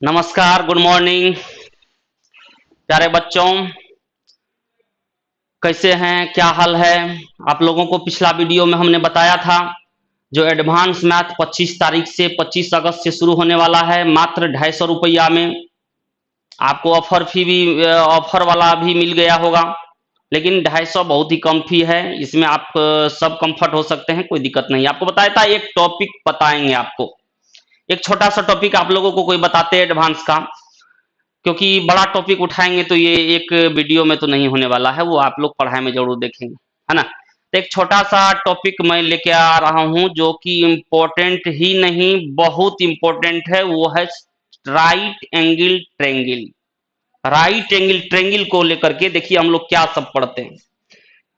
नमस्कार, good morning प्यारे बच्चों। कैसे हैं, क्या हाल है? आप लोगों को पिछला वीडियो में हमने बताया था जो एडवांस मैथ 25 तारीख से 25 अगस्त से शुरू होने वाला है, मात्र 250 रुपया में। आपको ऑफर वाला भी मिल गया होगा, लेकिन 250 बहुत ही कम फी है। इसमें आप सब कंफर्ट हो सकते हैं, कोई दिक्कत नहीं। आपको बताया था एक टॉपिक बताएंगे आपको, एक छोटा सा टॉपिक आप लोगों को कोई बताते हैं एडवांस का, क्योंकि बड़ा टॉपिक उठाएंगे तो ये एक वीडियो में तो नहीं होने वाला है, वो आप लोग पढ़ाई में जरूर देखेंगे, है ना। तो एक छोटा सा टॉपिक मैं लेके आ रहा हूं जो कि इम्पोर्टेंट ही नहीं, बहुत इम्पोर्टेंट है। वो है right angle triangle. Right angle triangle को लेकर के देखिए हम लोग क्या सब पढ़ते हैं।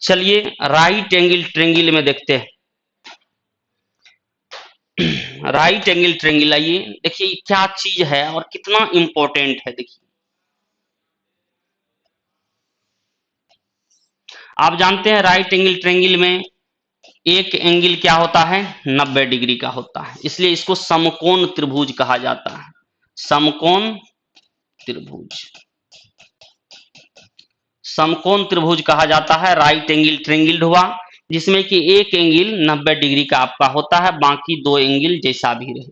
चलिए राइट एंगल ट्रेंगल में देखते हैं। राइट एंगल ट्रेंगल, आइए देखिए क्या चीज है और कितना इंपॉर्टेंट है। देखिए आप जानते हैं राइट एंगल ट्रेंगल में एक एंगल क्या होता है, 90 डिग्री का होता है, इसलिए इसको समकोण त्रिभुज कहा जाता है। समकोण त्रिभुज, समकोण त्रिभुज कहा जाता है। राइट एंगल ट्रेंगल हुआ जिसमें कि एक एंगल 90 डिग्री का आपका होता है, बाकी दो एंगल जैसा भी रहे।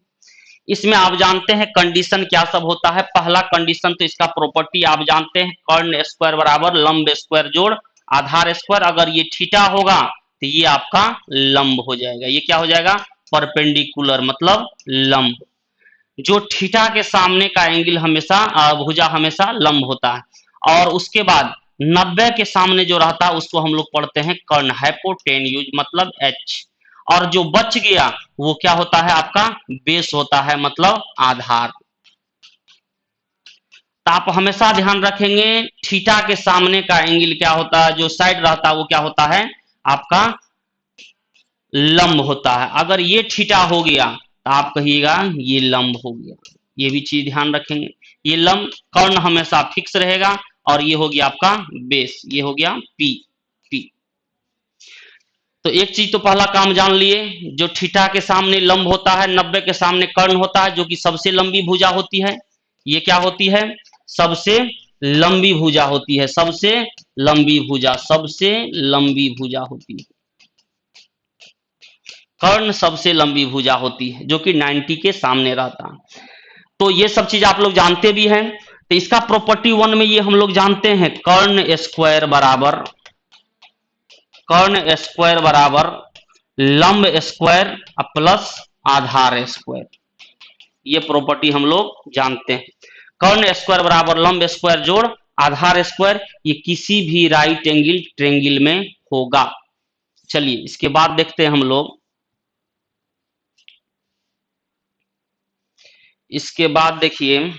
इसमें आप जानते हैं कंडीशन क्या सब होता है। पहला कंडीशन तो इसका प्रॉपर्टी आप जानते हैं, कर्ण स्क्वायर बराबर लंब स्क्वायर जोड़ आधार स्क्वायर। अगर ये थीटा होगा तो ये आपका लंब हो जाएगा। ये क्या हो जाएगा, परपेंडिकुलर मतलब लंब। जो थीटा के सामने का एंगल हमेशा भुजा हमेशा लंब होता है। और उसके बाद 90 के सामने जो रहता है उसको हम लोग पढ़ते हैं कर्ण, हाइपोटेन्यूज मतलब एच। और जो बच गया वो क्या होता है, आपका बेस होता है मतलब आधार। तो आप हमेशा ध्यान रखेंगे थीटा के सामने का एंगल क्या होता है, जो साइड रहता है वो क्या होता है, आपका लंब होता है। अगर ये थीटा हो गया तो आप कहिएगा ये लंब हो गया। ये भी चीज ध्यान रखेंगे, ये लंब कर्ण हमेशा फिक्स रहेगा। और ये हो गया आपका बेस, ये हो गया पी। पी तो एक चीज तो पहला काम जान लिए, जो थीटा के सामने लंब होता है, 90 के सामने कर्ण होता है, जो कि सबसे लंबी भुजा होती है। ये क्या होती है, सबसे लंबी भुजा होती है। सबसे लंबी भुजा, सबसे लंबी भुजा होती है। कर्ण सबसे लंबी भुजा होती है जो कि 90 के सामने रहता है। तो ये सब चीज आप लोग जानते भी हैं। तो इसका प्रॉपर्टी 1 में ये हम लोग जानते हैं, कर्ण स्क्वायर बराबर, कर्ण स्क्वायर बराबर लंब स्क्वायर प्लस आधार स्क्वायर। ये प्रॉपर्टी हम लोग जानते हैं। कर्ण स्क्वायर बराबर लंब स्क्वायर जोड़ आधार स्क्वायर, ये किसी भी राइट एंगल ट्रेंगल में होगा। चलिए इसके बाद देखते हैं हम लोग। इसके बाद देखिए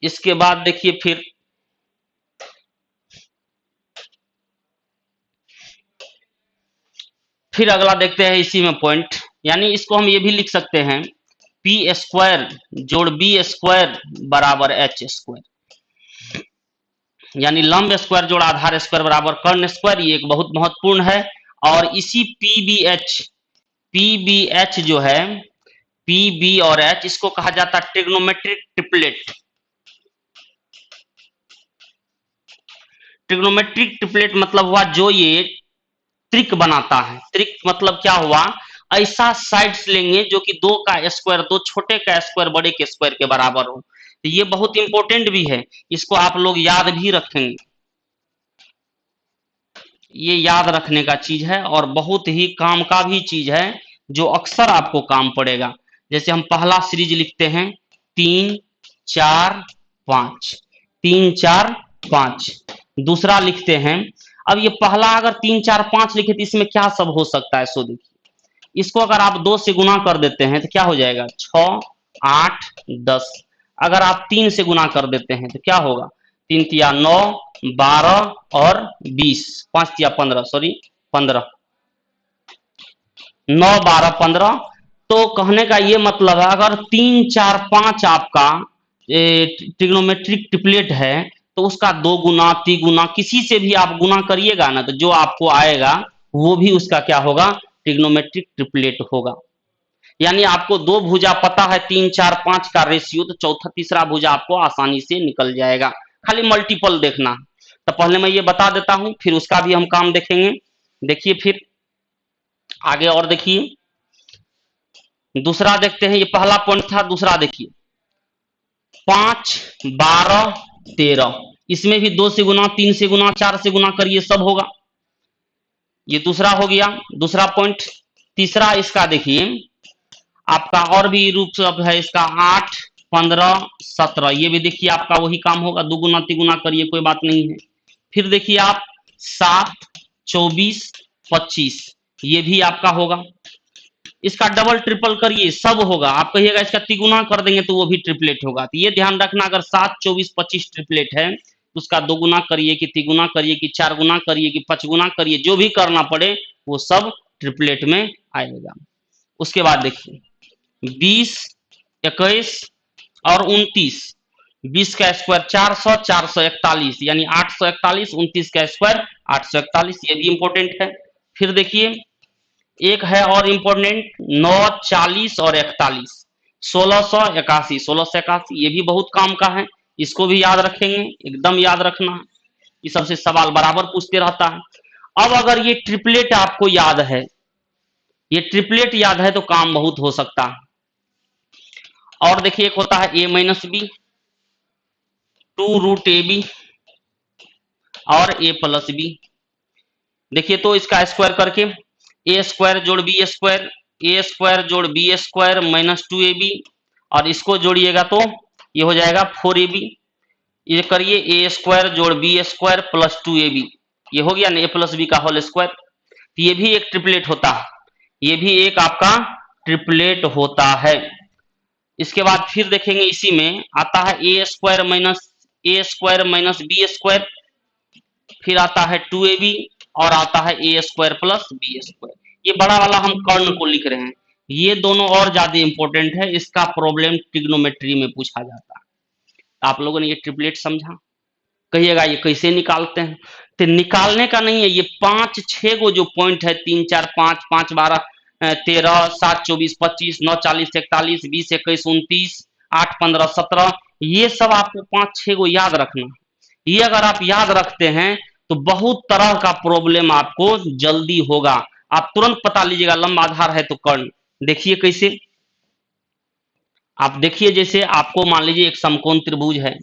इसके बाद देखिए फिर अगला देखते हैं इसी में पॉइंट। यानी इसको हम ये भी लिख सकते हैं, पी स्क्वायर जोड़ बी स्क्वायर बराबर एच स्क्वायर। यानी लंब स्क्वायर जोड़ आधार स्क्वायर बराबर कर्ण स्क्वायर। ये एक बहुत महत्वपूर्ण है। और इसी पीबीएच जो है, पीबी और एच, इसको कहा जाता है ट्रिग्नोमेट्रिक ट्रिपलेट। ट्रिग्नोमेट्रिक ट्रिपलेट मतलब हुआ जो ये त्रिक बनाता है। त्रिक मतलब क्या हुआ, ऐसा साइड्स लेंगे जो कि दो का स्क्वायर, दो छोटे का स्क्वायर बड़े के स्क्वायर के बराबर हो। तो ये बहुत इंपॉर्टेंट भी है, इसको आप लोग याद भी रखेंगे। ये याद रखने का चीज है और बहुत ही काम का भी चीज है, जो अक्सर आपको काम पड़ेगा। जैसे हम पहला सीरीज लिखते हैं 3 4 5, 3 4 5। दूसरा लिखते हैं, अब ये पहला अगर 3 4 5 लिखे तो इसमें क्या सब हो सकता है, सो देखिए। इसको अगर आप 2 से गुना कर देते हैं तो क्या हो जाएगा, 6 8 10। अगर आप 3 से गुना कर देते हैं तो क्या होगा, 3 तिया 9 12 और 20, 5 तिया 15, सॉरी 15, 9 12 15। तो कहने का ये मतलब है अगर 3 4 5 आपका ट्रिग्नोमेट्रिक ट्रिपलेट है तो उसका 2 गुना 3 गुना किसी से भी आप गुना करिएगा ना, तो जो आपको आएगा वो भी उसका क्या होगा, ट्रिग्नोमेट्रिक ट्रिपलेट होगा। यानी आपको दो भुजा पता है 3 4 5 का रेशियो, तो चौथा तीसरा भुजा आपको आसानी से निकल जाएगा, खाली मल्टीपल देखना। तो पहले मैं ये बता देता हूं, फिर उसका भी हम काम देखेंगे। देखिए फिर आगे और देखिए, दूसरा देखते हैं। ये पहला पॉइंट था, दूसरा देखिए 5 12 13, इसमें भी 2 से गुना 3 से गुना 4 से गुना करिए सब होगा। ये दूसरा हो गया दूसरा पॉइंट। तीसरा इसका देखिए आपका और भी रूप सब है इसका 8 15 17, ये भी देखिए आपका वही काम होगा, 2 गुना 3 गुना करिए कोई बात नहीं है। फिर देखिए आप 7 24 25, ये भी आपका होगा। इसका डबल ट्रिपल करिए सब होगा। आप कहिएगा इसका तिगुना कर देंगे तो वो भी ट्रिपलेट होगा। तो ये ध्यान रखना, अगर 7 24 25 ट्रिपलेट है तो उसका 2 गुना करिए कि तिगुना करिए कि 4 गुना करिए कि 5 गुना करिए, जो भी करना पड़े वो सब ट्रिपलेट में आएगा। उसके बाद देखिए 20 21 और 29, 20 का स्क्वायर 400 441, यानी 841, 29 का स्क्वायर 841, ये भी इंपॉर्टेंट है। फिर देखिए एक है और इंपॉर्टेंट 9 40 और 41, 1681 1681, ये भी बहुत काम का है, इसको भी याद रखेंगे, एकदम याद रखना है, ये सबसे सवाल बराबर पूछते रहता है। अब अगर ये ट्रिपलेट आपको याद है, ये ट्रिपलेट याद है तो काम बहुत हो सकता है। और देखिए एक होता है a minus B 2 root A B और a प्लस बी। देखिए तो इसका स्क्वायर करके ए स्क्वायर जोड़ बी स्क्वायर, ए स्क्वायर जोड़ बी स्क्वायर माइनस 2ab, और इसको जोड़िएगा तो ये हो जाएगा 4ab। ये करिए ए स्क्वायर जोड़ बी स्क्वायर प्लस 2ab, ये हो गया ना a प्लस बी का होल स्क्वायर। ये भी एक ट्रिपलेट होता है, ये भी एक आपका ट्रिपलेट होता है। इसके बाद फिर देखेंगे इसी में आता है ए स्क्वायर माइनस बी स्क्वायर, फिर आता है 2ab और आता है ए स्क्वायर प्लस बी स्क्वायर। ये बड़ा वाला हम कर्ण को लिख रहे हैं, ये दोनों और ज्यादा इंपॉर्टेंट है, इसका प्रॉब्लम ट्रिग्नोमेट्री में पूछा जाता है। आप लोगों ने ये ट्रिपलेट समझा? कहिएगा ये कैसे निकालते हैं? तो निकालने का नहीं है, ये 5 6 गो जो पॉइंट है 3 4 5 5 12 13 7 24 25 9 40 41 20 21 29 8 15 17, ये सब आपको 5 6 गो याद रखना। ये अगर आप याद रखते हैं तो बहुत तरह का प्रॉब्लम आपको जल्दी होगा, आप तुरंत पता लीजिएगा। लंबा आधार है तो कर्ण, देखिए कैसे आप देखिए, जैसे आपको मान लीजिए एक समकोण त्रिभुज है,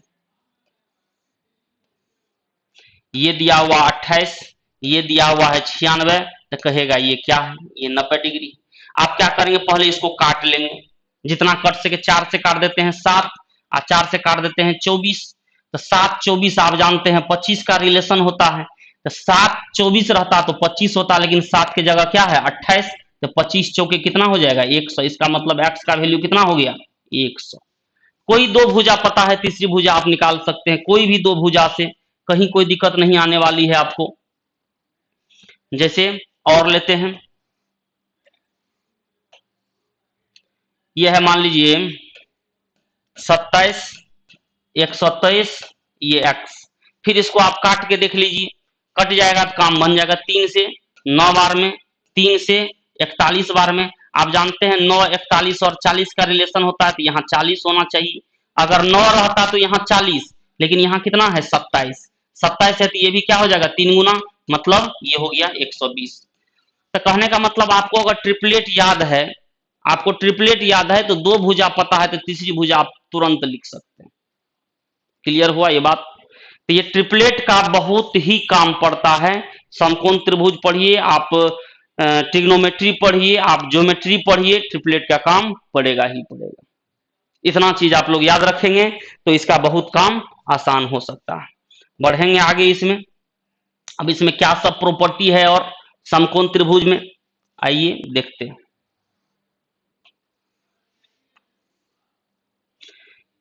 ये दिया हुआ 28, ये दिया हुआ है 96, तो कहेगा ये क्या है? ये 90 डिग्री। आप क्या करेंगे, पहले इसको काट लेंगे, जितना कट सके। 4 से काट देते हैं 7 और 4 से काट देते हैं 24, तो 7 24 आप जानते हैं 25 का रिलेशन होता है, तो 7 24 रहता तो 25 होता, लेकिन 7 की जगह क्या है 28, तो 25 चौके कितना हो जाएगा 100। इसका मतलब x का वैल्यू कितना हो गया 100। कोई दो भुजा पता है, तीसरी भुजा आप निकाल सकते हैं, कोई भी दो भुजा से, कहीं कोई दिक्कत नहीं आने वाली है आपको। जैसे और लेते हैं, यह है मान लीजिए 27 123, ये x। फिर इसको आप काट के देख लीजिए, कट जाएगा तो काम बन जाएगा। 3 से 9 बार में, 3 से 41 बार में। आप जानते हैं 9 41 और 40 का रिलेशन होता है, तो यहाँ 40 होना चाहिए। अगर 9 रहता तो यहाँ 40, लेकिन यहाँ कितना है 27 है, तो ये भी क्या हो जाएगा 3 गुना, मतलब ये हो गया 120। तो कहने का मतलब आपको अगर ट्रिपलेट याद है, आपको ट्रिपलेट याद है तो दो भुजा पता है तो तीसरी भुजा आप तुरंत लिख सकते हैं। क्लियर हुआ ये बात? तो ये ट्रिपलेट का बहुत ही काम पड़ता है। समकोण त्रिभुज पढ़िए आप, ट्रिग्नोमेट्री पढ़िए आप, ज्योमेट्री पढ़िए, ट्रिपलेट का काम पड़ेगा ही पड़ेगा। इतना चीज आप लोग याद रखेंगे तो इसका बहुत काम आसान हो सकता है। बढ़ेंगे आगे इसमें। अब इसमें क्या सब प्रॉपर्टी है और समकोण त्रिभुज में, आइए देखते हैं।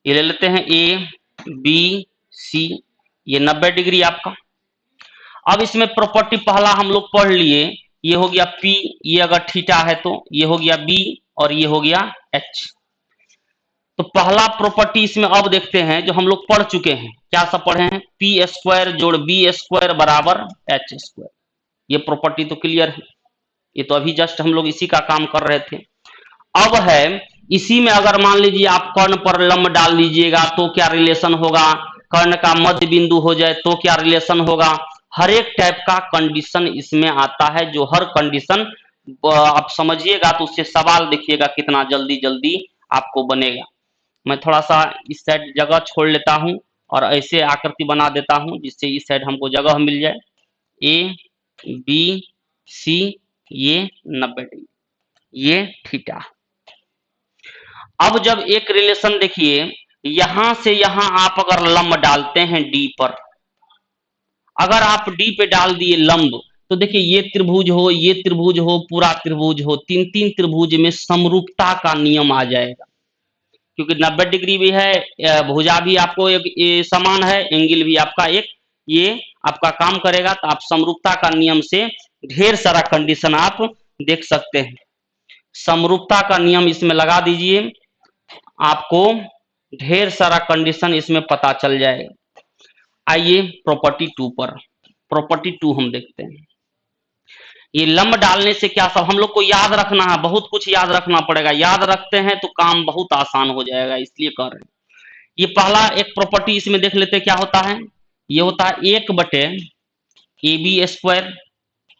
ये ले लेते हैं ए बी सी, ये 90 डिग्री आपका। अब इसमें प्रॉपर्टी पहला हम लोग पढ़ लिए, ये हो गया P, ये अगर थीटा है तो ये हो गया B और ये हो गया H। तो पहला प्रॉपर्टी इसमें अब देखते हैं जो हम लोग पढ़ चुके हैं। क्या सब पढ़े हैं? पी स्क्वायर जोड़ बी स्क्वायर बराबर एच स्क्वायर। ये प्रॉपर्टी तो क्लियर है, ये तो अभी जस्ट हम लोग इसी का काम कर रहे थे। अब है इसी में अगर मान लीजिए आप कर्ण पर लंब डाल दीजिएगा तो क्या रिलेशन होगा, कर्ण का मध्य बिंदु हो जाए तो क्या रिलेशन होगा। हर एक टाइप का कंडीशन इसमें आता है, जो हर कंडीशन आप समझिएगा तो उससे सवाल देखिएगा कितना जल्दी जल्दी आपको बनेगा। मैं थोड़ा सा इस साइड जगह छोड़ लेता हूं और ऐसे आकृति बना देता हूं जिससे इस साइड हमको जगह मिल जाए। ए बी सी, ये 90 डिग्री, ये थीटा। अब जब एक रिलेशन देखिए, यहां से यहां आप अगर लंब डालते हैं डी पर, अगर आप डी पे डाल दिए लंब तो देखिए ये त्रिभुज हो, ये त्रिभुज हो, पूरा त्रिभुज हो, तीन तीन त्रिभुज में समरूपता का नियम आ जाएगा, क्योंकि 90 डिग्री भी है, भुजा भी आपको एक समान है, एंगल भी आपका एक ये आपका काम करेगा। तो आप समरूपता का नियम से ढेर सारा कंडीशन आप देख सकते हैं। समरूपता का नियम इसमें लगा दीजिए, आपको ढेर सारा कंडीशन इसमें पता चल जाएगा। आइए प्रॉपर्टी 2 पर, प्रॉपर्टी 2 हम देखते हैं। ये लंब डालने से क्या सब हम लोग को याद रखना है, बहुत कुछ याद रखना पड़ेगा, याद रखते हैं तो काम बहुत आसान हो जाएगा, इसलिए कर रहे हैं। ये पहला एक प्रॉपर्टी इसमें देख लेते हैं क्या होता है। ये होता है 1/AB²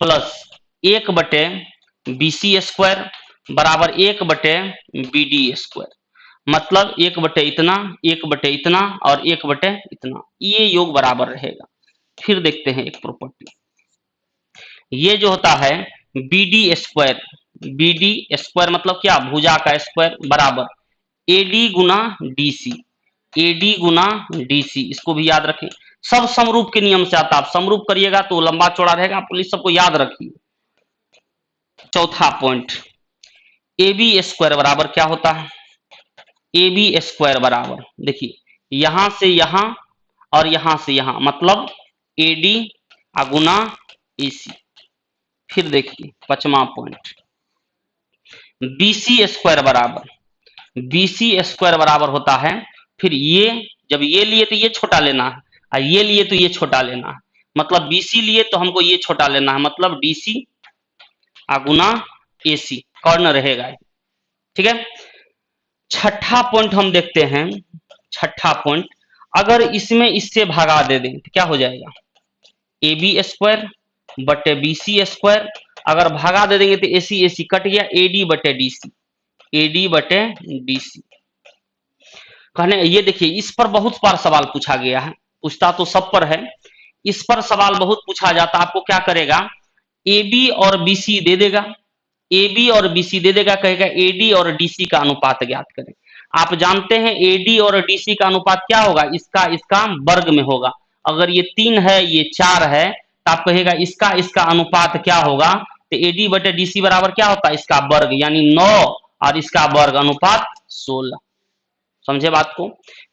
प्लस 1/BC² बराबर 1/BD²। मतलब 1 इतना, 1 इतना और 1 इतना, ये योग बराबर रहेगा। फिर देखते हैं एक प्रॉपर्टी, ये जो होता है BD², BD² मतलब क्या, भुजा का स्क्वायर बराबर AD गुना DC, AD गुना DC, इसको भी याद रखें। सब समरूप के नियम से आता है, आप समरूप करिएगा तो लंबा चौड़ा रहेगा, आप इस सबको याद रखिए। चौथा पॉइंट, AB² बराबर क्या होता है, AB² बराबर देखिए यहां से यहां और यहां से यहां, मतलब AD गुना AC। फिर देखिए पांचवा पॉइंट, BC² बराबर, BC² बराबर होता है, फिर ये जब ये लिए तो ये छोटा लेना है और ये लिए तो ये छोटा लेना है, मतलब BC लिए तो हमको ये छोटा लेना है, मतलब DC गुना AC कर्ण रहेगा, ठीक है। छठा पॉइंट हम देखते हैं, छठा पॉइंट, अगर इसमें इससे भगा दे दें तो क्या हो जाएगा, AB² बटे BC², अगर भगा दे देंगे तो AC AC कट गया, AD बटे DC, AD बटे DC। कहने ये देखिए इस पर बहुत बार सवाल पूछा गया है, पूछता तो सब पर है, इस पर सवाल बहुत पूछा जाता। आपको क्या करेगा, AB और BC दे देगा, AB और BC दे देगा, कहेगा AD और DC का अनुपात ज्ञात करें। आप जानते हैं AD और DC का अनुपात क्या होगा, इसका वर्ग में होगा। अगर ये 3 है ये 4 है तो आप कहेगा इसका अनुपात क्या होगा, तो AD बटे DC बराबर क्या होता है, इसका वर्ग यानी 9 और इसका वर्ग अनुपात 16। समझे बात को।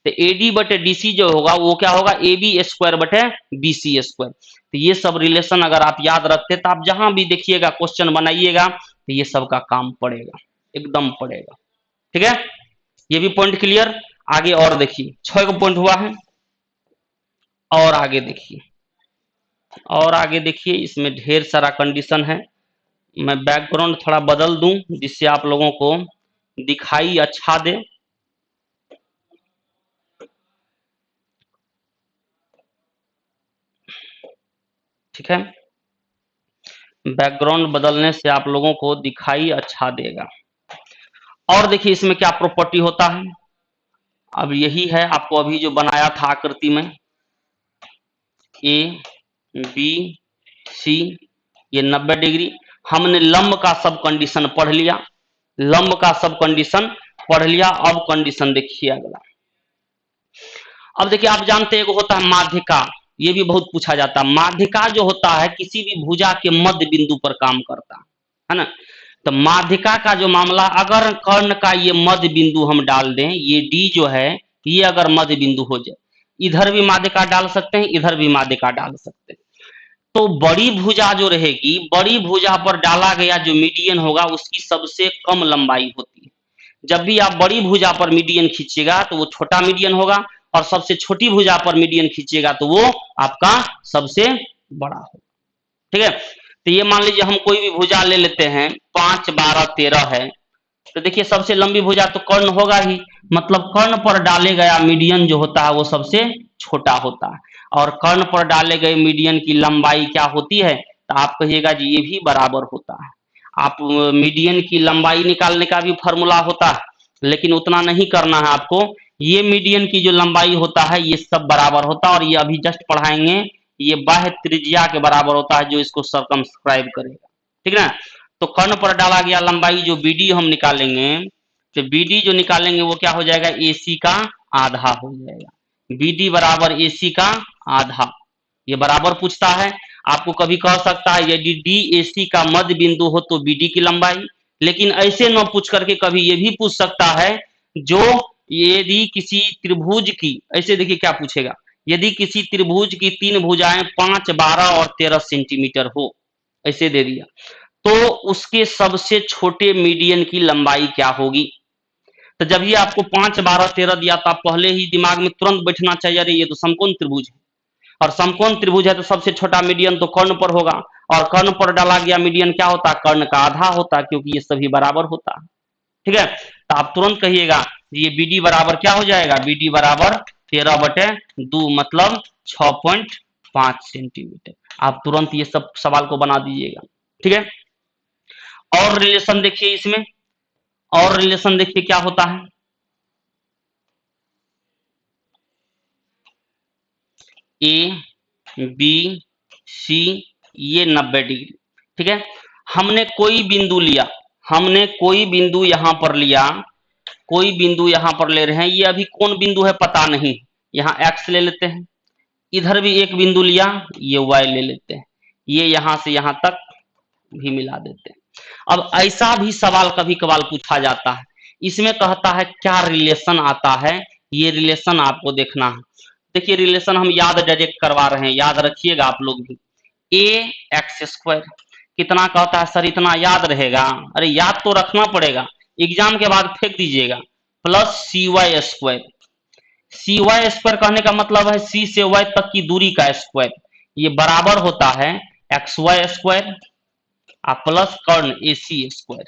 तो AD बटे DC जो होगा वो क्या होगा, AB² बटे BC²। तो ये सब रिलेशन अगर आप याद रखते तो आप जहां भी देखिएगा क्वेश्चन बनाइएगा तो ये सब का काम पड़ेगा, एकदम पड़ेगा, ठीक है। ये भी पॉइंट क्लियर। आगे और देखिए 6 का पॉइंट हुआ है, और आगे देखिए, और आगे देखिए, इसमें ढेर सारा कंडीशन है। मैं बैकग्राउंड थोड़ा बदल दूं जिससे आप लोगों को दिखाई अच्छा दे। ठीक है, बैकग्राउंड बदलने से आप लोगों को दिखाई अच्छा देगा। और देखिए इसमें क्या प्रॉपर्टी होता है, अब यही है आपको अभी जो बनाया था आकृति में, A B C, ये 90 डिग्री। हमने लंब का सब कंडीशन पढ़ लिया, लंब का सब कंडीशन पढ़ लिया। अब कंडीशन देखिए अगला। अब देखिए आप जानते हैं एक होता है माध्यिका, ये भी बहुत पूछा जाता है। माध्यिका जो होता है किसी भी भुजा के मध्य बिंदु पर काम करता है ना। तो माध्यिका का जो मामला, अगर कर्ण का ये मध्य बिंदु हम डाल दें, ये D जो है ये अगर मध्य बिंदु हो जाए, इधर भी माध्यिका डाल सकते हैं, इधर भी माध्यिका डाल सकते हैं। तो बड़ी भुजा जो रहेगी, बड़ी भुजा पर डाला गया जो मीडियन होगा उसकी सबसे कम लंबाई होती है। जब भी आप बड़ी भुजा पर मीडियन खींचिएगा तो वो छोटा मीडियन होगा, और सबसे छोटी भुजा पर मीडियन खींचिएगा तो वो आपका सबसे बड़ा होगा, ठीक है। तो ये मान लीजिए हम कोई भी भुजा ले लेते हैं, 5, 12, 13 है, तो देखिए सबसे लंबी भुजा तो कर्ण होगा ही, मतलब कर्ण पर डाले गया मीडियन जो होता है वो सबसे छोटा होता है, और कर्ण पर डाले गए मीडियन की लंबाई क्या होती है, तो आप कहिएगा जी ये भी बराबर होता है। आप मीडियन की लंबाई निकालने का भी फॉर्मूला होता है, लेकिन उतना नहीं करना है आपको। ये मीडियन की जो लंबाई होता है ये सब बराबर होता है, और ये अभी जस्ट पढ़ाएंगे, ये बाह्य त्रिज्या के बराबर होता है जो इसको सरकमस्क्राइब करेगा, ठीक है ना। तो कर्ण पर डाला गया लंबाई जो बीडी हम निकालेंगे, तो बीडी जो निकालेंगे वो क्या हो जाएगा, एसी का आधा हो जाएगा। बीडी बराबर एसी का आधा, ये बराबर पूछता है। आपको कभी कह सकता है यदि डी एसी का मध्य बिंदु हो तो बीडी की लंबाई, लेकिन ऐसे न पूछ करके कभी ये भी पूछ सकता है, जो यदि किसी त्रिभुज की, ऐसे देखिए क्या पूछेगा, यदि किसी त्रिभुज की 3 भुजाएं 5, 12 और 13 सेंटीमीटर हो, ऐसे दे दिया, तो उसके सबसे छोटे मीडियन की लंबाई क्या होगी। तो जब ये आपको 5, 12, 13 दिया तो आप पहले ही दिमाग में तुरंत बैठना चाहिए, अरे ये तो समकोण त्रिभुज है, और समकोण त्रिभुज है तो सबसे छोटा मीडियन तो कर्ण पर होगा, और कर्ण पर डाला गया मीडियन क्या होता है, कर्ण का आधा होता है, क्योंकि ये सभी बराबर होता है, ठीक है। तो आप तुरंत कहिएगा ये बीडी बराबर क्या हो जाएगा, बीडी बराबर 13/2 मतलब 6.5 सेंटीमीटर। आप तुरंत ये सब सवाल को बना दीजिएगा, ठीक है। और रिलेशन देखिए इसमें, और रिलेशन देखिए क्या होता है, ए बी सी ये 90 डिग्री, ठीक है। हमने कोई बिंदु लिया, हमने कोई बिंदु यहां पर लिया, कोई बिंदु यहां पर ले रहे हैं, ये अभी कौन बिंदु है पता नहीं, यहां एक्स ले लेते हैं, इधर भी एक बिंदु लिया, ये वाई ले लेते हैं, ये यहां से यहां तक भी मिला देते हैं। अब ऐसा भी सवाल कभी कभार पूछा जाता है, इसमें कहता है क्या रिलेशन आता है, ये रिलेशन आपको देखना है। देखिए रिलेशन हम याद डायरेक्ट करवा रहे हैं, याद रखिएगा आप लोग भी। ए एक्स स्क्वायर कितना कहता है सर, इतना याद रहेगा, अरे याद तो रखना पड़ेगा, एग्जाम के बाद फेंक दीजिएगा, प्लस सी वाई स्क्वायर। सी वाई स्क्वायर कहने का मतलब है सी से वाई तक की दूरी का स्क्वायर, ये बराबर होता है एक्स वाई स्क्वायर प्लस कर्ण ए सी स्क्वायर।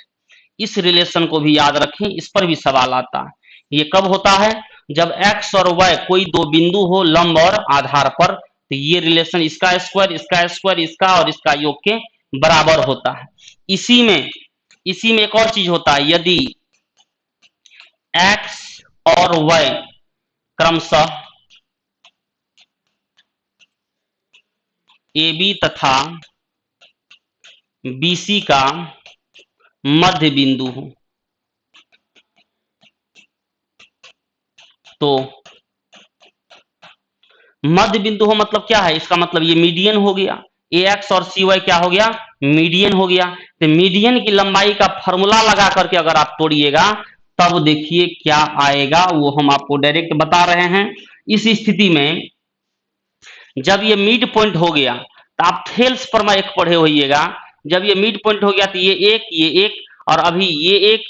इस रिलेशन को भी याद रखें, इस पर भी सवाल आता है। ये कब होता है, जब x और y कोई दो बिंदु हो लंब और आधार पर, तो ये रिलेशन इसका स्क्वायर इसका स्क्वायर इसका और इसका योग के बराबर होता है। इसी में एक और चीज होता है, यदि x और y क्रमशः AB तथा BC का मध्य बिंदु हो, तो मध्य बिंदु हो मतलब क्या है, इसका मतलब ये मीडियन हो गया, AX और CY क्या हो गया, मीडियन हो गया। तो मीडियन की लंबाई का फॉर्मूला लगा करके अगर आप तोड़िएगा तब देखिए क्या आएगा, वो हम आपको डायरेक्ट बता रहे हैं। इस स्थिति में जब ये मिड पॉइंट हो गया तो आप थेल्स पर एक पढ़े होइएगा, जब ये मिड पॉइंट हो गया तो ये एक और अभी ये एक,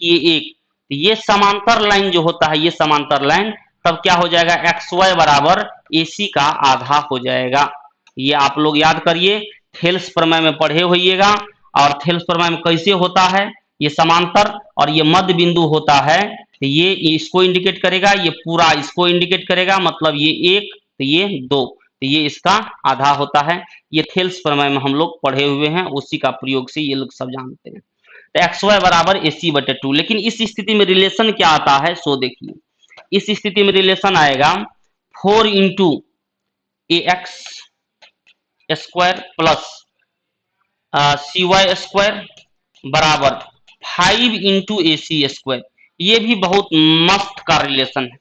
तो ये समांतर लाइन जो होता है, ये समांतर लाइन तब क्या हो जाएगा, एक्स वाई बराबर AC का आधा हो जाएगा। ये आप लोग याद करिए, थेल्स प्रमेय में पढ़े होइएगा। और थेल्स प्रमेय में कैसे होता है, ये समांतर और ये मध्य बिंदु होता है, तो ये इसको इंडिकेट करेगा, ये पूरा इसको इंडिकेट करेगा, मतलब ये एक तो ये दो, तो ये इसका आधा होता है। ये थेल्स प्रमेय में हम लोग पढ़े हुए हैं, उसी का प्रयोग से ये लोग सब जानते हैं। तो एक्स वाई बराबर AC/2। लेकिन इस स्थिति में रिलेशन क्या आता है, सो देखिए, इस स्थिति में रिलेशन आएगा 4 into AX square plus CY square बराबर 5 इंटू AC स्क्वायर। ये भी बहुत मस्त का रिलेशन है,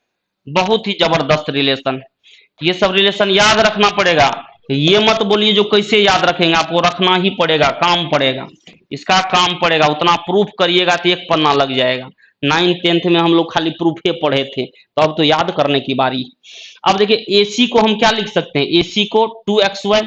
बहुत ही जबरदस्त रिलेशन है। ये सब रिलेशन याद रखना पड़ेगा, ये मत बोलिए जो कैसे याद रखेंगे, आपको रखना ही पड़ेगा, काम पड़ेगा, इसका काम पड़ेगा। उतना प्रूफ करिएगा तो एक पन्ना लग जाएगा। 9th 10th में हम लोग खाली प्रूफ ही पढ़े थे, तो अब तो याद करने की बारी। अब देखिए AC को हम क्या लिख सकते हैं, AC को 2XY,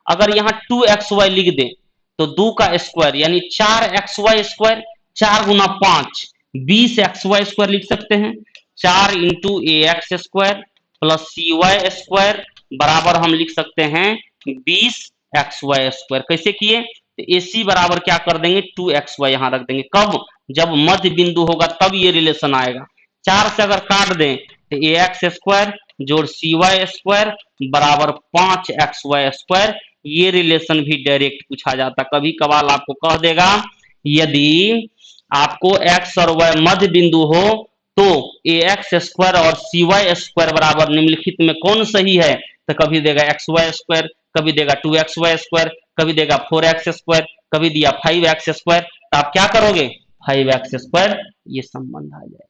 अगर यहाँ 2XY लिख दे तो 2 का स्क्वायर यानी 4XY स्क्वायर, 4 गुना 5 20XY स्क्वायर लिख सकते हैं। 4 into AX square plus CY square बराबर हम लिख सकते हैं 20XY स्क्वायर। कैसे किए, तो AC बराबर क्या कर देंगे 2xy यहां रख देंगे। कब? जब मध्य बिंदु होगा तब ये रिलेशन आएगा। 4 से अगर काट दें तो ax स्क्वायर जोड़ cy स्क्वायर बराबर 5xy स्क्वायर। ये रिलेशन भी डायरेक्ट पूछा जाता। कभी कभार आपको कह देगा यदि आपको x और y मध्य बिंदु हो तो ax स्क्वायर और cy स्क्वायर बराबर निम्नलिखित में कौन सही है, तो कभी देगा xy स्क्वायर, कभी देगा 2xy स्क्वायर, कभी देगा 4x स्क्वायर, कभी दिया 5x स्क्वायर। तो आप क्या करोगे 5x स्क्वायर, ये संबंध आ जाएगा।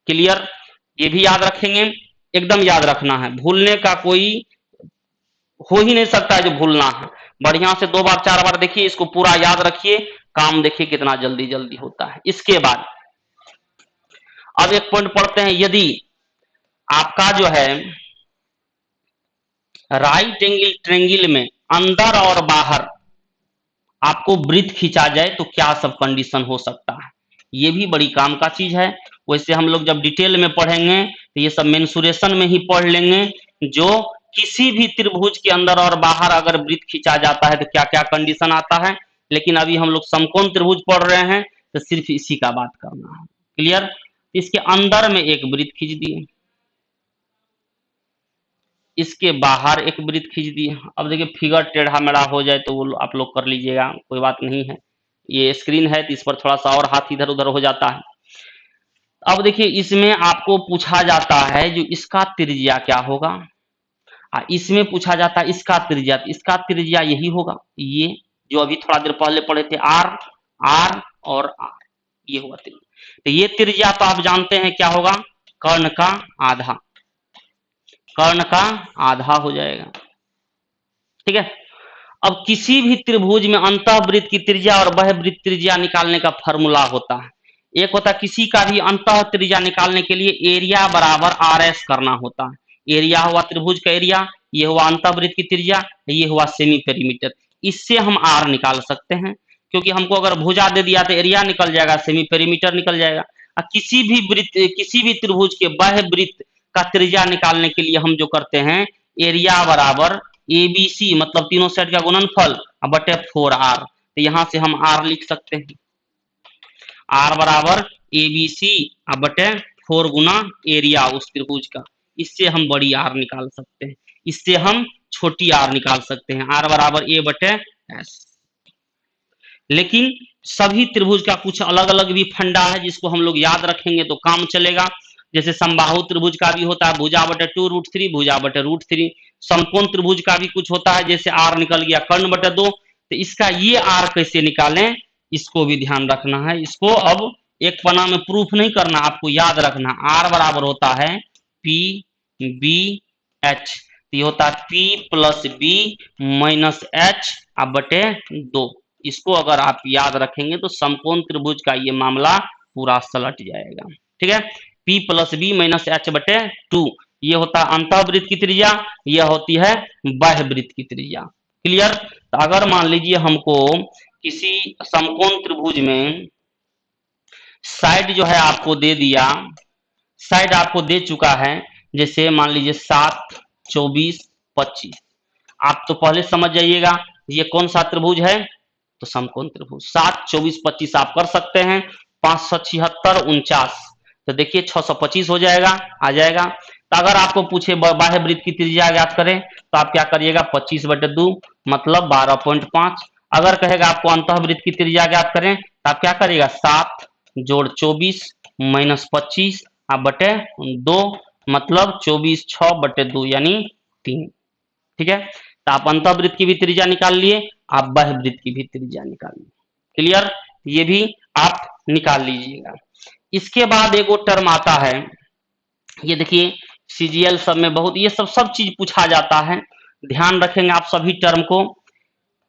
क्लियर? ये भी याद रखेंगे, एकदम याद रखना है, भूलने का कोई हो ही नहीं सकता है जो भूलना है। बढ़िया से 2 बार 4 बार देखिए, इसको पूरा याद रखिए, काम देखिए कितना जल्दी जल्दी होता है। इसके बाद अब एक पॉइंट पढ़ते हैं। यदि आपका जो है राइट एंगल ट्रायंगल में अंदर और बाहर आपको वृत्त खींचा जाए तो क्या सब कंडीशन हो सकता है, ये भी बड़ी काम का चीज है। वैसे हम लोग जब डिटेल में पढ़ेंगे तो ये सब मेंसुरेशन में ही पढ़ लेंगे, जो किसी भी त्रिभुज के अंदर और बाहर अगर वृत्त खींचा जाता है तो क्या क्या कंडीशन आता है। लेकिन अभी हम लोग समकोण त्रिभुज पढ़ रहे हैं तो सिर्फ इसी का बात करना है। क्लियर? इसके अंदर में एक वृत्त खींच दिए, इसके बाहर एक वृत्त खींच दिए। अब देखिए फिगर टेढ़ा मेढ़ा हो जाए तो वो आप लोग कर लीजिएगा, कोई बात नहीं है। ये स्क्रीन है तो इस पर थोड़ा सा और हाथ इधर उधर हो जाता है। अब देखिए इसमें आपको पूछा जाता है जो इसका त्रिज्या क्या होगा, इसमें पूछा जाता है इसका त्रिज्या, तो इसका त्रिज्या यही होगा, ये जो अभी थोड़ा देर पहले पढ़े थे आर, आर और आर, ये होगा त्रिज्या। तो ये त्रिज्या तो आप जानते हैं क्या होगा, कर्ण का आधा, कर्ण का आधा हो जाएगा। ठीक है? अब किसी भी त्रिभुज में अंतःवृत्त की त्रिज्या और बहिर्वृत्त त्रिज्या निकालने का फॉर्मूला होता है। एक होता है किसी का भी अंतः त्रिज्या निकालने के लिए एरिया बराबर RS करना होता है। एरिया हुआ त्रिभुज का एरिया, ये हुआ अंतःवृत्त की त्रिज्या, ये हुआ सेमी पेरीमीटर। इससे हम R निकाल सकते हैं, क्योंकि हमको अगर भुजा दे दिया तो एरिया निकल जाएगा, सेमी पेरीमीटर निकल जाएगा। किसी भी वृत्त, किसी भी त्रिभुज के बहिर्वृत्त का त्रिज्या निकालने के लिए हम जो करते हैं एरिया बराबर ABC मतलब तीनों साइड का गुणनफल बटे 4R। तो यहां से हम R लिख सकते हैं, R बराबर ABC बटे 4 गुना एरिया उस त्रिभुज का। इससे हम बड़ी R निकाल सकते हैं, इससे हम छोटी R निकाल सकते हैं, R बराबर A बटे S। लेकिन सभी त्रिभुज का कुछ अलग अलग भी फंडा है जिसको हम लोग याद रखेंगे तो काम चलेगा। जैसे समबाहु त्रिभुज का भी होता है भुजा बटे 2√3, भुजा बटे √3। समकोण त्रिभुज का भी कुछ होता है, जैसे R निकल गया कर्ण बटे 2। तो इसका ये R कैसे निकालें, इसको भी ध्यान रखना है। इसको अब एक पन्ना में प्रूफ नहीं करना, आपको याद रखना। R बराबर होता है PBH, ये होता है P plus B minus H बटे 2। इसको अगर आप याद रखेंगे तो समकोण त्रिभुज का ये मामला पूरा सलट जाएगा। ठीक है? P plus B minus H बटे 2, ये होता है अंतःवृत्त की त्रिज्या, यह होती है बाह्यवृत्त की त्रिज्या। क्लियर? तो अगर मान लीजिए हमको किसी समकोण त्रिभुज में साइड जो है आपको दे दिया, साइड आपको दे चुका है, जैसे मान लीजिए 7, 24, 25। आप तो पहले समझ जाइएगा ये कौन सा त्रिभुज है, तो समकोण त्रिभुज। 7, 24, 25 आप कर सकते हैं, 576, 49, तो देखिए 625 हो जाएगा, आ जाएगा। तो अगर आपको पूछे बाह्यवृत्त की त्रिज्या ज्ञात करें तो आप क्या करिएगा 25 बटे 2 मतलब 12.5। अगर कहेगा आपको अंतःवृत्त की त्रिज्या ज्ञात करें तो आप क्या करिएगा 7 जोड़ 24 माइनस 25 बटे 2 मतलब 24 6 बटे 2 यानी 3। ठीक है? तो आप अंतःवृत्त की भी त्रिज्या निकाल लिए, आप बाह्यवृत्त की भी त्रिज्या निकाल लिए। क्लियर? ये भी आप निकाल लीजिएगा। इसके बाद एक और टर्म आता है, ये देखिए CGL सब में बहुत ये सब चीज पूछा जाता है, ध्यान रखेंगे आप सभी टर्म को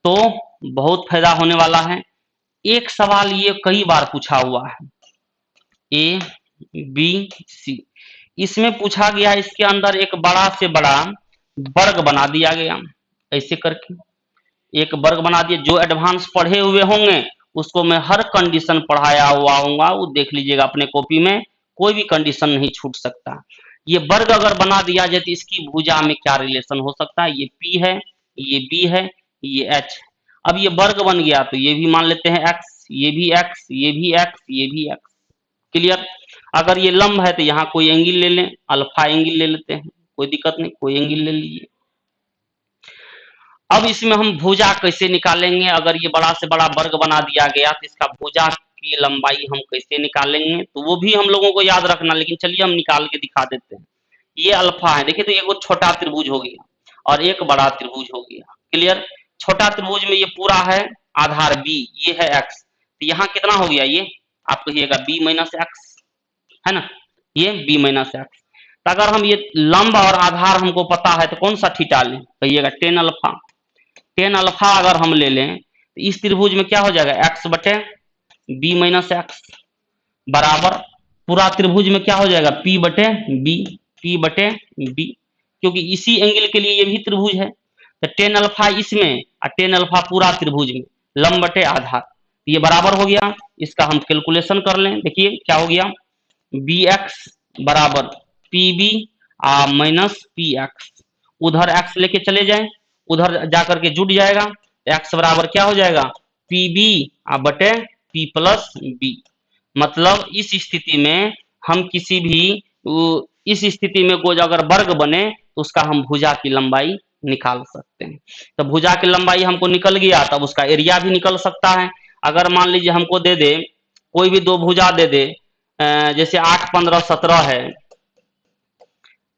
तो बहुत फायदा होने वाला है। एक सवाल ये कई बार पूछा हुआ है, ABC, इसमें पूछा गया इसके अंदर एक बड़ा से बड़ा वर्ग बना दिया गया, ऐसे करके एक वर्ग बना दिया। जो एडवांस पढ़े हुए होंगे उसको मैं हर कंडीशन पढ़ाया हुआ होगा, वो देख लीजिएगा अपने कॉपी में, कोई भी कंडीशन नहीं छूट सकता। ये वर्ग अगर बना दिया जाए तो इसकी भुजा में क्या रिलेशन हो सकता है, ये P है, ये B है, ये H। अब ये वर्ग बन गया तो ये भी मान लेते हैं x, ये भी x, ये भी x, ये भी x। क्लियर। अगर ये लंब है तो यहाँ कोई एंगल ले लें, अल्फा एंगल ले लेते हैं, कोई दिक्कत नहीं, कोई एंगल ले लीजिए। अब इसमें हम भुजा कैसे निकालेंगे? अगर ये बड़ा से बड़ा वर्ग बना दिया गया तो इसका भुजा की लंबाई हम कैसे निकालेंगे? तो वो भी हम लोगों को याद रखना, लेकिन चलिए हम निकाल के दिखा देते हैं। ये अल्फा है, देखिए तो एक छोटा त्रिभुज हो गया और एक बड़ा त्रिभुज हो गया। क्लियर। छोटा त्रिभुज में ये पूरा है आधार b, ये है x, तो यहाँ कितना हो गया? ये आप कहिएगा b माइनस एक्स, है ना, ये b माइनस एक्स। तो अगर हम ये लंब और आधार हमको पता है तो कौन सा थीटा लें? कहिएगा टेन अल्फा। टेन अल्फा अगर हम ले लें तो इस त्रिभुज में क्या हो जाएगा? x बटे b माइनस एक्स बराबर पूरा त्रिभुज में क्या हो जाएगा? p बटे b, p बटे b, क्योंकि इसी एंगल के लिए ये भी त्रिभुज है। तो टेन अल्फा इसमें और टेन अल्फा पूरा त्रिभुज में, लंब बटे आधार, ये बराबर हो गया। इसका हम कैलकुलेशन कर लें, देखिए क्या हो गया? bx बराबर pb माइनस px, उधर x लेके चले जाएं, उधर जाकर के जुड़ जाएगा, x बराबर क्या हो जाएगा? pb बटे p प्लस b। मतलब इस स्थिति में हम किसी भी इस स्थिति में कोई अगर वर्ग बने तो उसका हम भुजा की लंबाई निकाल सकते हैं। तो भुजा की लंबाई हमको निकल गया, तब उसका एरिया भी निकल सकता है। अगर मान लीजिए हमको दे दे, कोई भी दो भुजा दे दे, जैसे 8, 15, 17 है,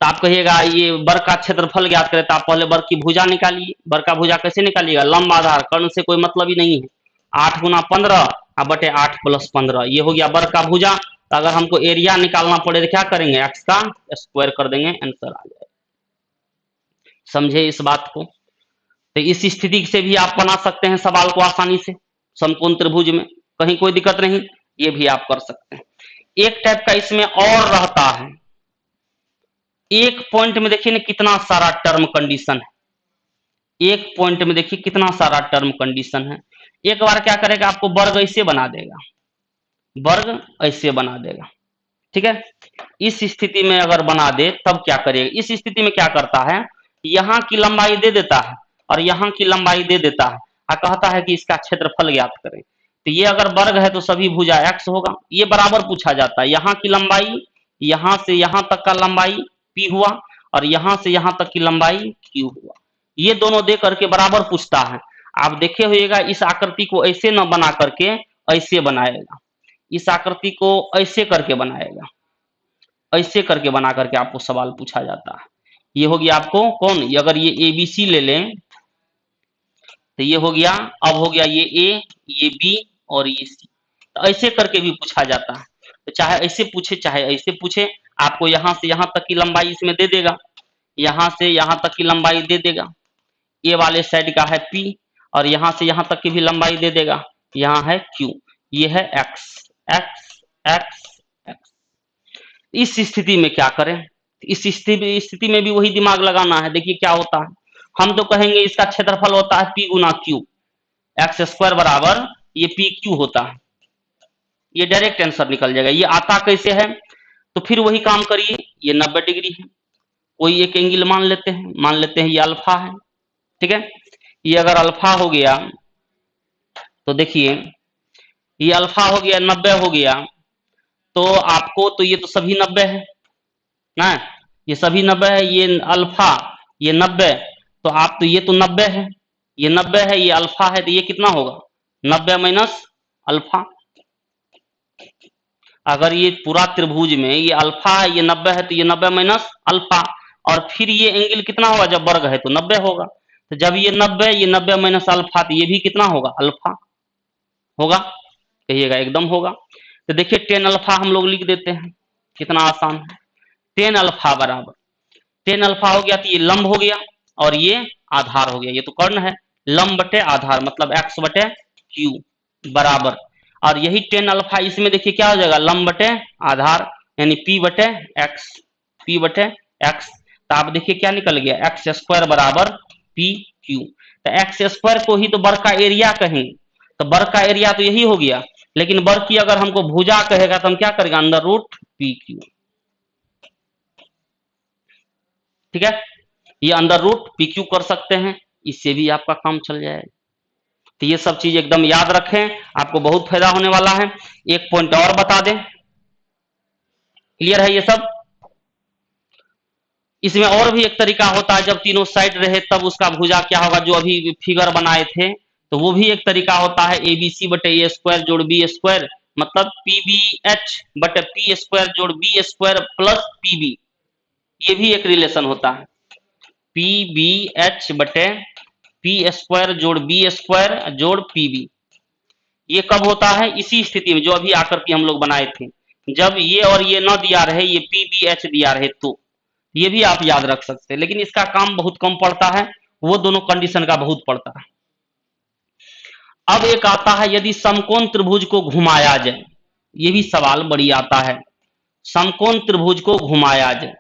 तो आप कहिएगा ये वर्ग का क्षेत्रफल ज्ञात करें, तो आप पहले वर्ग की भुजा निकालिए। वर्ग का भुजा कैसे निकालिएगा? लंब आधार, कर्ण से कोई मतलब ही नहीं है। 8 गुना 15 बटे 8 प्लस 15, ये हो गया वर्ग का भुजा। तो अगर हमको एरिया निकालना पड़े तो क्या करेंगे? x का स्क्वायर कर देंगे, आंसर आ जाएगा। समझे इस बात को? तो इस स्थिति से भी आप बना सकते हैं सवाल को आसानी से, समकोण त्रिभुज में कहीं कोई दिक्कत नहीं, ये भी आप कर सकते हैं। एक टाइप का इसमें और रहता है, एक पॉइंट में देखिए ना कितना सारा टर्म कंडीशन है, एक पॉइंट में देखिए कितना सारा टर्म कंडीशन है। एक बार क्या करेगा? आपको वर्ग ऐसे बना देगा, वर्ग ऐसे बना देगा, ठीक है। इस स्थिति में अगर बना दे तब क्या करेगा? इस स्थिति में क्या करता है? यहाँ की लंबाई दे देता है और यहाँ की लंबाई दे देता है और कहता है कि इसका क्षेत्रफल ज्ञात करें। तो ये अगर वर्ग है तो सभी भुजा x होगा, ये बराबर पूछा जाता है। यहाँ की लंबाई, यहाँ से यहाँ तक का लंबाई p हुआ और यहाँ से यहाँ तक की लंबाई q हुआ, ये दोनों दे करके बराबर पूछता है। आप देखे होइएगा इस आकृति को ऐसे न बना करके ऐसे बनाएगा, इस आकृति को ऐसे करके बनाएगा, ऐसे करके बना करके आपको सवाल पूछा जाता है। ये हो गया आपको कौन? अगर ये ABC ले लें तो ये हो गया, अब हो गया ये A, ये B और ये C। तो ऐसे करके भी पूछा जाता है, तो चाहे ऐसे पूछे चाहे ऐसे पूछे, आपको यहाँ से यहाँ तक की लंबाई इसमें दे देगा, यहाँ से यहाँ तक की लंबाई दे देगा, ए वाले साइड का है P और यहाँ से यहाँ तक की भी लंबाई दे देगा, यहाँ है Q, ये है X, X, X, X। इस स्थिति में क्या करें? इस स्थिति में भी वही दिमाग लगाना है। देखिए क्या होता है, हम तो कहेंगे इसका क्षेत्रफल होता है P गुना Q, एक्स स्क्वायर बराबर ये PQ होता है, ये डायरेक्ट आंसर निकल जाएगा। ये आता कैसे है? तो फिर वही काम करिए, ये 90 डिग्री है, कोई एक एंगल मान लेते हैं ये अल्फा है, ठीक है। ये अगर अल्फा हो गया तो देखिए ये अल्फा हो गया, 90 हो गया, तो आपको तो ये तो सभी 90 है ना, ये सभी 90 है, ये अल्फा ये 90, तो आप तो ये तो 90 है, ये 90 है, ये अल्फा है, तो ये कितना होगा? 90 माइनस अल्फा। अगर ये पूरा त्रिभुज में ये अल्फा है, ये 90 है, तो ये 90 माइनस अल्फा, और फिर ये एंगल कितना होगा? जब वर्ग है तो 90 होगा, तो जब ये 90 माइनस अल्फा, तो ये भी कितना होगा? अल्फा होगा, कहिएगा एकदम होगा। तो देखिए 10 अल्फा हम लोग लिख देते हैं, कितना आसान है। 10 अल्फा बराबर 10 अल्फा हो गया तो ये लंब हो गया और ये आधार हो गया, ये तो कर्ण है, लंब बटे आधार मतलब x बटे q बराबर, और यही 10 अल्फा इसमें देखिए क्या हो जाएगा? लंब बटे आधार यानी p बटे x, p बटे x। तो आप देखिए क्या निकल गया? एक्स स्क्वायर बराबर पी क्यू। तो एक्स स्क्वायर को ही तो वर्ग का एरिया कहें, तो वर्ग का एरिया तो यही हो गया, लेकिन वर्ग की अगर हमको भुजा कहेगा तो हम क्या करेंगे? अंडर रूट पी क्यू, ठीक है। ये अंडर रूट पी क्यू कर सकते हैं, इससे भी आपका काम चल जाएगा। तो ये सब चीज एकदम याद रखें, आपको बहुत फायदा होने वाला है। एक पॉइंट और बता दें, क्लियर है ये सब। इसमें और भी एक तरीका होता है, जब तीनों साइड रहे तब उसका भुजा क्या होगा, जो अभी फिगर बनाए थे, तो वो भी एक तरीका होता है, ABC बटे ए स्क्वायर जोड़ बी स्क्वायर, मतलब PBH बटे पी स्क्वायर जोड़ बी स्क्वायर प्लस PB, ये भी एक रिलेशन होता है। PBH बटे पी स्क्वायर जोड़ बी स्क्वायर जोड़ PB, ये कब होता है, इसी स्थिति में जो अभी आकृति हम लोग बनाए थे, जब ये और ये न दिया रहे, ये PBH दिया रहे, तो ये भी आप याद रख सकते हैं, लेकिन इसका काम बहुत कम पड़ता है, वो दोनों कंडीशन का बहुत पड़ता है। अब एक आता है, यदि समकोण त्रिभुज को घुमाया जाए, ये भी सवाल बड़ी आता है, समकोण त्रिभुज को घुमाया जाए,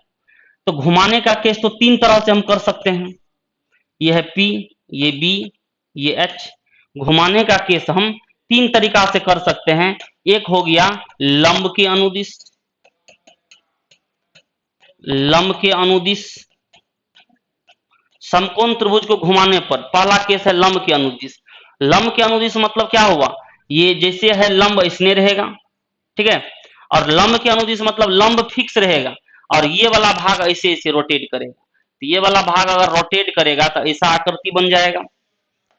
तो घुमाने का केस तो तीन तरह से हम कर सकते हैं, ये है P, ये B, ये H। घुमाने का केस हम तीन तरीका से कर सकते हैं। एक हो गया लंब के अनुदिश, लंब के अनुदिश, समकोण त्रिभुज को घुमाने पर पहला केस है लंब के अनुदिश। लंब के अनुदिश मतलब क्या हुआ, ये जैसे है लंब इसने रहेगा, ठीक है, और लंब के अनुदिश मतलब लंब फिक्स रहेगा, और ये वाला भाग ऐसे ऐसे रोटेट करेगा, तो ये वाला भाग अगर रोटेट करेगा तो ऐसा आकृति बन जाएगा।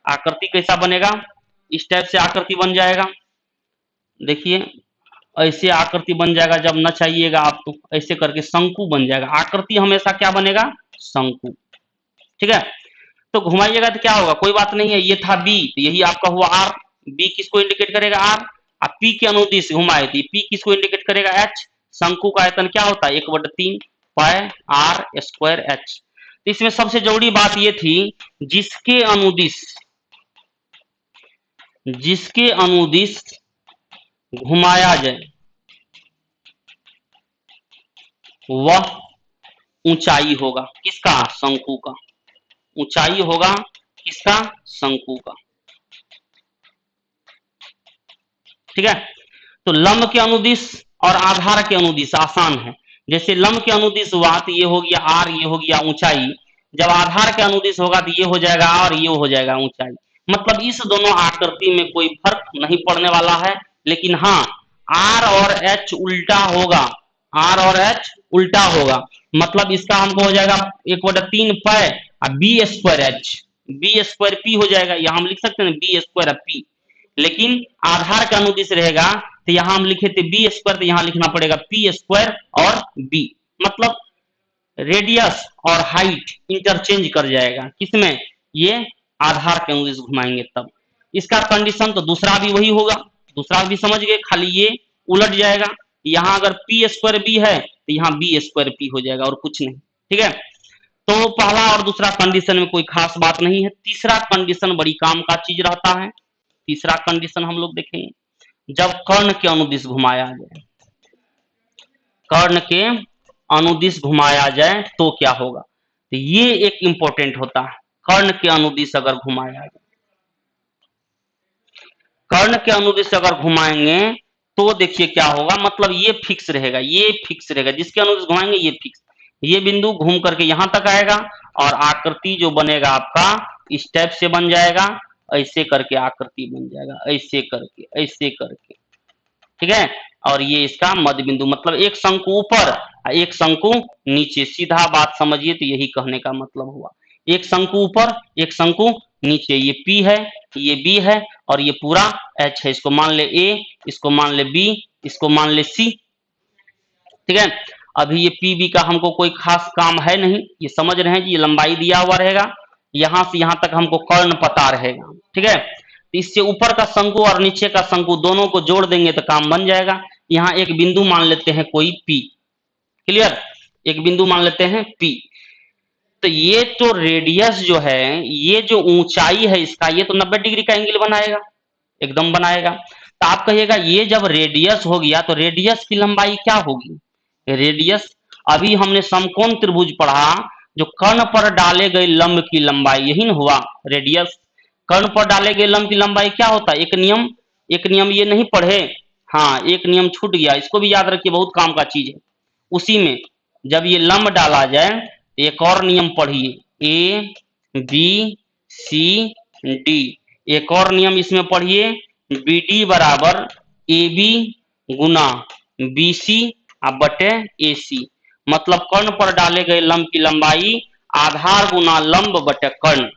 आकृति कैसा बनेगा, इस टाइप से आकृति बन जाएगा, देखिए ऐसे आकृति बन जाएगा, जब न चाहिएगा आप तो ऐसे करके शंकु बन जाएगा। आकृति हमेशा क्या बनेगा, शंकु, ठीक है। तो घुमाइएगा तो क्या होगा, कोई बात नहीं है, ये था बी, तो यही आपका हुआ आर, बी किसको इंडिकेट करेगा, आर, और पी के अनुदिश घुमाए थी, पी किसको इंडिकेट करेगा, एच। शंकु का आयतन क्या होता है, 1/3 पाई आर स्क्वायर एच। तो इसमें सबसे जरूरी बात ये थी, जिसके अनुदिश, जिसके अनुदिश घुमाया जाए वह ऊंचाई होगा किसका, शंकु का, ऊंचाई होगा किसका, शंकु का, ठीक है। तो लंब के अनुदिश और आधार के अनुदिश आसान है, जैसे लंब के अनुदिश हुआ तो ये हो गया आर, ये हो गया ऊंचाई, जब आधार के अनुदिश होगा तो ये हो जाएगा आर, ये हो जाएगा ऊंचाई। मतलब इस दोनों आकृति में कोई फर्क नहीं पड़ने वाला है, लेकिन हाँ आर और एच उल्टा होगा, आर और एच उल्टा होगा, मतलब इसका हमको हो जाएगा 1/3 pi B square H, B square P हो जाएगा, यहां हम लिख सकते हैं बी स्क्वायर पी। लेकिन आधार का अनुदिश रहेगा तो यहां हम लिखे थे बी स्क्वायर, तो यहां लिखना पड़ेगा पी स्क्वायर और बी, मतलब रेडियस और हाइट इंटरचेंज कर जाएगा, किसमें, ये आधार के अनुदिश घुमाएंगे तब। इसका कंडीशन तो दूसरा भी वही होगा, दूसरा भी समझ गए, खाली ये उलट जाएगा, यहां अगर पी स्क्वायर बी है तो यहां बी स्क्वायर पी हो जाएगा और कुछ नहीं, ठीक है। तो पहला और दूसरा कंडीशन में कोई खास बात नहीं है। तीसरा कंडीशन बड़ी काम का चीज रहता है, तीसरा कंडीशन हम लोग देखेंगे, जब कर्ण के अनुदिश घुमाया जाए, कर्ण के अनुदिश घुमाया जाए तो क्या होगा, तो ये एक इंपॉर्टेंट होता है, कर्ण के अनुदिश अगर घुमाया जाए, कर्ण के अनुदिश अगर घुमाएंगे तो देखिए क्या होगा, मतलब ये फिक्स रहेगा, ये फिक्स रहेगा, जिसके अनुदिश घुमाएंगे ये फिक्स, ये बिंदु घूम करके यहां तक आएगा और आकृति जो बनेगा आपका इस टाइप से बन जाएगा, ऐसे करके आकृति बन जाएगा, ऐसे करके, ठीक है। और ये इसका मध्य बिंदु, मतलब एक शंकु ऊपर एक शंकु नीचे, सीधा बात समझिए तो यही कहने का मतलब हुआ, एक शंकु ऊपर एक शंकु नीचे, ये P है, ये B है और ये पूरा H है, इसको मान ले A, इसको मान ले B, इसको मान ले C, ठीक है। अभी ये PB का हमको कोई खास काम है नहीं, ये समझ रहे हैं जी, ये लंबाई दिया हुआ रहेगा, यहां से यहां तक हमको कर्ण पता रहेगा, ठीक है। इससे ऊपर का शंकु और नीचे का शंकु दोनों को जोड़ देंगे तो काम बन जाएगा। यहाँ एक बिंदु मान लेते हैं कोई P, क्लियर, एक बिंदु मान लेते हैं P, तो ये तो रेडियस जो है, ये जो ऊंचाई है इसका, ये तो 90 डिग्री का एंगल बनाएगा, एकदम बनाएगा। तो आप कहिएगा ये जब रेडियस हो गया तो रेडियस की लंबाई क्या होगी, रेडियस, अभी हमने समकोण त्रिभुज पढ़ा, जो कर्ण पर डाले गए लंब की लंबाई, यही न हुआ रेडियस। कर्ण पर डाले गए लंब की लंबाई क्या होता है, एक नियम ये नहीं पढ़े, हाँ एक नियम छूट गया, इसको भी याद रखिए, बहुत काम का चीज है। उसी में जब ये लंब डाला जाए एक और नियम पढ़िए, A B C D, एक और नियम इसमें पढ़िए, BD बराबर AB गुना BC बटे AC, मतलब कर्ण पर डाले गए लंब की लंबाई आधार गुना लंब बटे कर्ण।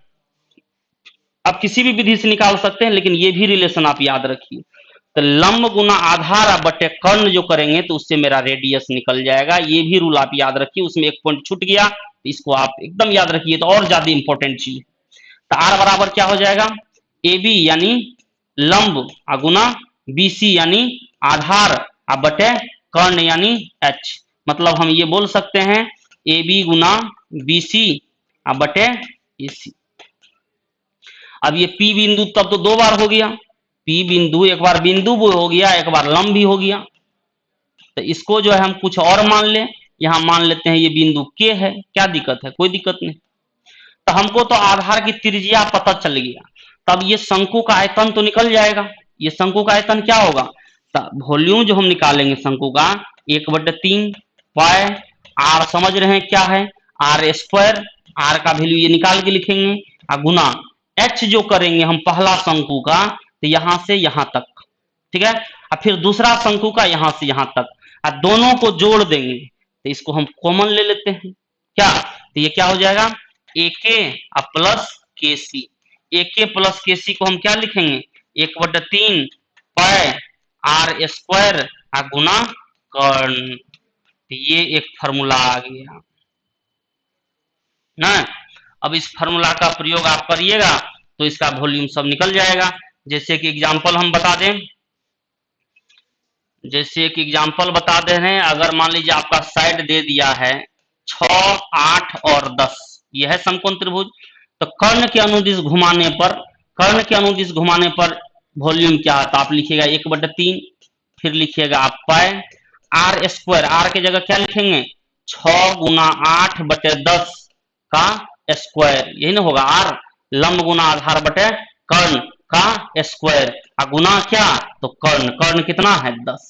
आप किसी भी विधि से निकाल सकते हैं, लेकिन ये भी रिलेशन आप याद रखिए। तो लंब गुना आधार बटे कर्ण जो करेंगे तो उससे मेरा रेडियस निकल जाएगा। ये भी रूल आप याद रखिए, उसमें एक पॉइंट छूट गया, तो इसको आप एकदम याद रखिए, तो और ज्यादा इंपॉर्टेंट चीज। तो R बराबर क्या हो जाएगा, AB यानी लंब गुना BC यानी आधार बटे कर्ण यानी H। मतलब हम ये बोल सकते हैं AB गुना BC बटे AC। अब ये P बिंदु तब तो दो बार हो गया, P बिंदु एक बार बिंदु भी हो गया, एक बार लंब भी हो गया। तो इसको जो है हम कुछ और मान ले, यहां मान लेते हैं ये बिंदु K है, क्या दिक्कत है, कोई दिक्कत नहीं। तो हमको तो आधार की त्रिज्या पता चल गया, तब ये शंकु का आयतन तो निकल जाएगा। ये शंकु का आयतन क्या होगा, वॉल्यूम जो हम निकालेंगे शंकु का 1/3 पाई R, समझ रहे हैं क्या है, R स्क्वायर, R का वैल्यू ये निकाल के लिखेंगे, गुना H जो करेंगे हम पहला शंकु का, तो यहां से यहां तक, ठीक है। अब फिर दूसरा शंकु का यहां से यहां तक, दोनों को जोड़ देंगे, तो इसको हम कॉमन ले लेते हैं क्या, तो ये क्या हो जाएगा AK plus KC। AK plus KC को हम क्या लिखेंगे, 1/3 पाई R स्क्वायर गुना कर्ण। तो ये एक फार्मूला आ गया ना। अब इस फार्मूला का प्रयोग आप करिएगा तो इसका वॉल्यूम सब निकल जाएगा। जैसे कि एग्जांपल हम बता दें, जैसे कि एग्जांपल बता दे रहे हैं, अगर मान लीजिए आपका साइड दे दिया है 6, 8 और 10, यह है समकोण त्रिभुज। तो कर्ण के अनुदिश घुमाने पर, कर्ण के अनुदिश घुमाने पर वॉल्यूम क्या आता, आप लिखिएगा 1/3, फिर लिखिएगा आप पाई R स्क्वायर, R के जगह क्या लिखेंगे 6 गुना 8/10 का स्क्वायर, यही ना होगा R, लंब गुना आधार बटे कर्ण का स्क्वायर, गुना क्या, तो कर्ण, कर्ण कितना है 10।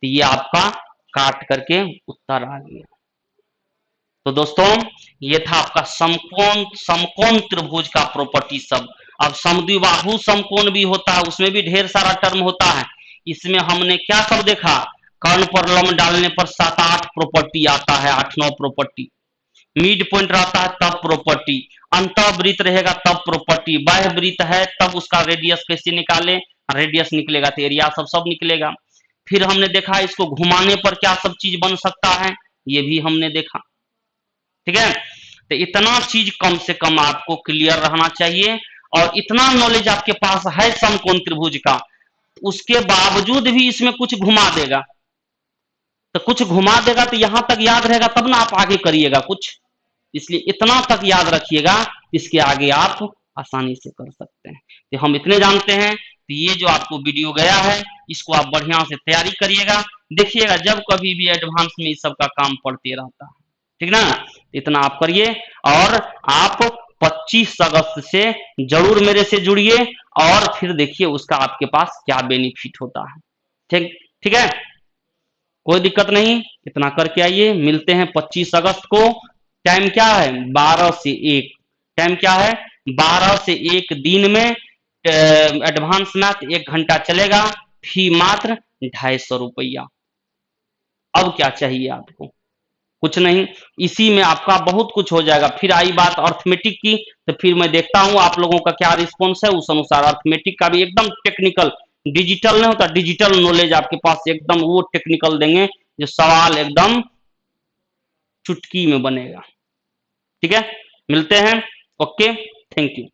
तो ये आपका काट करके उत्तर आ गया। तो दोस्तों ये था आपका समकोण, समकोण त्रिभुज का प्रॉपर्टी सब। अब समद्विबाहु समकोण भी होता है, उसमें भी ढेर सारा टर्म होता है। इसमें हमने क्या सब देखा, कर्ण पर लंब डालने पर 7-8 प्रॉपर्टी आता है, 8-9 प्रॉपर्टी, मिड पॉइंट रहता है तब प्रॉपर्टी, अंतःवृत्त रहेगा तब प्रॉपर्टी, बाह्य वृत्त है तब उसका रेडियस कैसे निकाले, रेडियस निकलेगा तो एरिया सब निकलेगा। फिर हमने देखा इसको घुमाने पर क्या सब चीज बन सकता है, ये भी हमने देखा, ठीक है। तो इतना चीज कम से कम आपको क्लियर रहना चाहिए, और इतना नॉलेज आपके पास है समकोण त्रिभुज का, उसके बावजूद भी इसमें कुछ घुमा देगा, तो कुछ घुमा देगा तो यहां तक याद रहेगा तब ना आप आगे करिएगा कुछ, इसलिए इतना तक याद रखिएगा, इसके आगे आप आसानी से कर सकते हैं। तो हम इतने जानते हैं, तो ये जो आपको वीडियो गया है इसको आप बढ़िया से तैयारी करिएगा, देखिएगा जब कभी भी एडवांस में इस सब का काम पड़ते रहता है, ठीक ना। इतना आप करिए, और आप 25 अगस्त से जरूर मेरे से जुड़िए, और फिर देखिए उसका आपके पास क्या बेनिफिट होता है, ठीक ठीक है, कोई दिक्कत नहीं, इतना करके आइए। मिलते हैं 25 अगस्त को, टाइम क्या है 12 से 1, टाइम क्या है 12 से 1 दिन में एडवांस मैथ 1 घंटा चलेगा, फी मात्र 250 रुपया। अब क्या चाहिए आपको, कुछ नहीं, इसी में आपका बहुत कुछ हो जाएगा। फिर आई बात अर्थमेटिक की, तो फिर मैं देखता हूं आप लोगों का क्या रिस्पॉन्स है, उस अनुसार अर्थमेटिक का भी एकदम टेक्निकल, डिजिटल नहीं होता, डिजिटल नॉलेज आपके पास एकदम वो टेक्निकल देंगे जो सवाल एकदम चुटकी में बनेगा, ठीक है। मिलते हैं, ओके, थैंक यू।